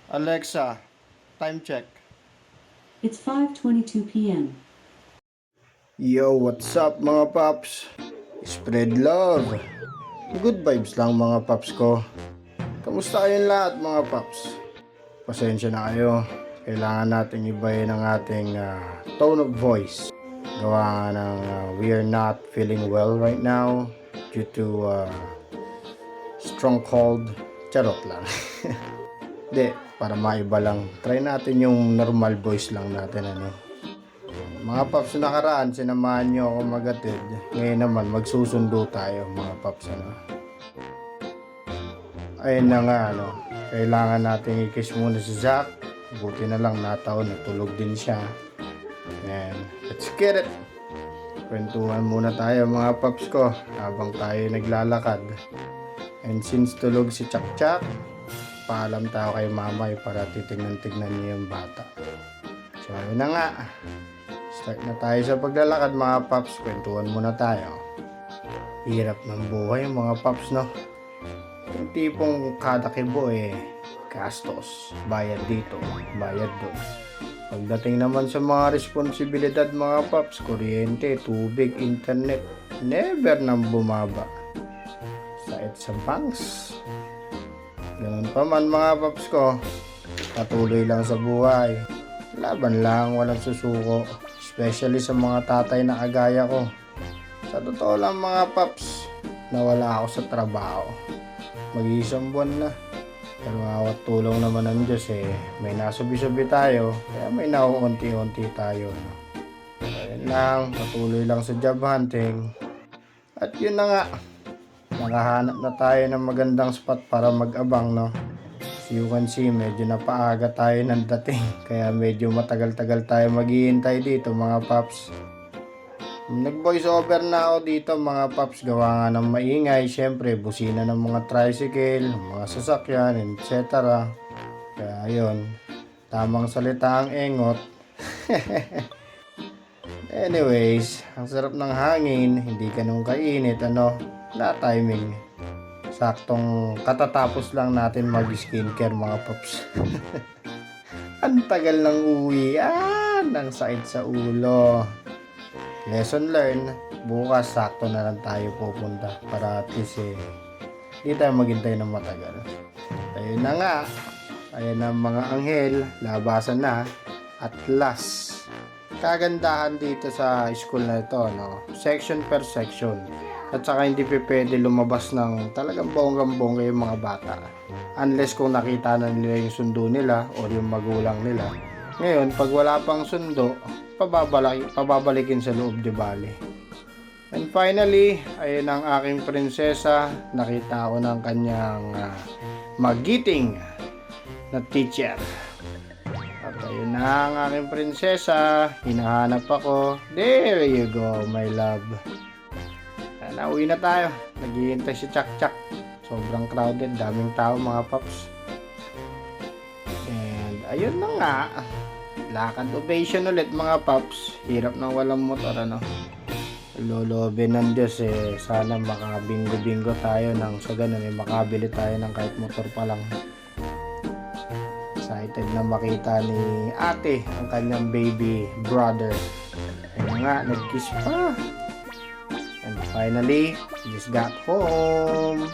Alexa, time check. It's 5:22 p.m. Yo, what's up mga paps? Spread love. Good vibes lang mga paps ko. Kamusta kayong lahat mga paps? Pasensya na kayo. Kailangan natin ibahin ang ating tone of voice. Gawa nga ng we are not feeling well right now due to strong cold. Charot lang. Hindi, para maiba lang. Try natin yung normal voice lang natin ano. Mga paps, nakaraan sinamahan nyo ako magatid. Ngayon naman magsusundo tayo mga paps ano. Ayun na nga ano. Kailangan natin i-kiss muna si Zach. Buti na lang nataon, natulog din siya. And let's get it. Kwentuhan muna tayo mga paps ko habang tayo naglalakad. And since tulog si Chak Chak, paalam tayo kay mama para titignan-tignan niya yung bata. So ayun na nga. Start na tayo sa paglalakad mga paps. Kwentuhan muna tayo. Hirap ng buhay mga paps no. Yung tipong kada kibo gastos. Bayad dito, bayad doon. Pagdating naman sa mga responsibilidad mga paps, kuryente, tubig, internet, never nang bumaba. Sa banks. Ganun pa man mga paps ko, patuloy lang sa buhay. Laban lang, walang susuko. Especially sa mga tatay na kagaya ko. Sa totoo lang mga paps, nawala ako sa trabaho. Mag-iisang buwan na. Pero awat tulong naman ng Diyos may nasubi-subi tayo. Kaya may nauunti-unti tayo. No? Ayun lang, patuloy lang sa job hunting. At yun na nga. Nakahanap na tayo ng magandang spot para mag-abang, no? As you can see, medyo napaaga tayo ng dating. Kaya medyo matagal-tagal tayo maghihintay dito, mga paps. Nag-voice over na ako dito, mga paps. Gawa nga ng maingay. Siyempre, busina ng mga tricycle, mga sasakyan, etc. Kaya ayun, tamang salita ang engot. Anyways, ang sarap ng hangin, hindi ganun kainit, ano? Na timing. Saktong katatapos lang natin mag-skincare mga paps. Ang tagal ng uwian, ang sakit sa ulo. Lesson learned, bukas sakto na lang tayo pupunta para at least hindi tayo maghintay ng matagal. Ayun na nga, ayun ang mga anghel, labasan na at last. Kagandahan dito sa school na ito, no? Section per section. At saka hindi pwede lumabas ng talagang bonggang-bongga yung mga bata. Unless kung nakita na nila yung sundo nila o yung magulang nila. Ngayon, pag wala pang sundo, pababalikin sa loob de bale. And finally, ayun ang aking prinsesa. Nakita ko ng kanyang magiting na teacher. At ayun na ang aking prinsesa. Hinahanap ako. There you go, my love. Nauwi na tayo. Naghihintay si Chak Chak. Sobrang crowded. Daming tao mga paps. And ayun na nga. Lakad ovation ulit mga paps. Hirap ng walang motor ano. Lolobe ng Diyos sana makabingo-bingo tayo nang sa ganun makabili tayo ng kahit motor pa lang. Excited na makita ni ate ang kanyang baby brother. Ayun nga, nag-kiss pa. And finally, just got home.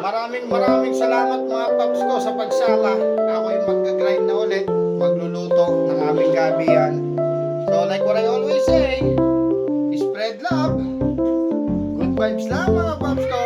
Maraming salamat mga paps ko sa pagsama. Ako yung mag-grind na ulit. Magluluto ng aming gabihan. So like what I always say, spread love. Good vibes lang mga paps ko.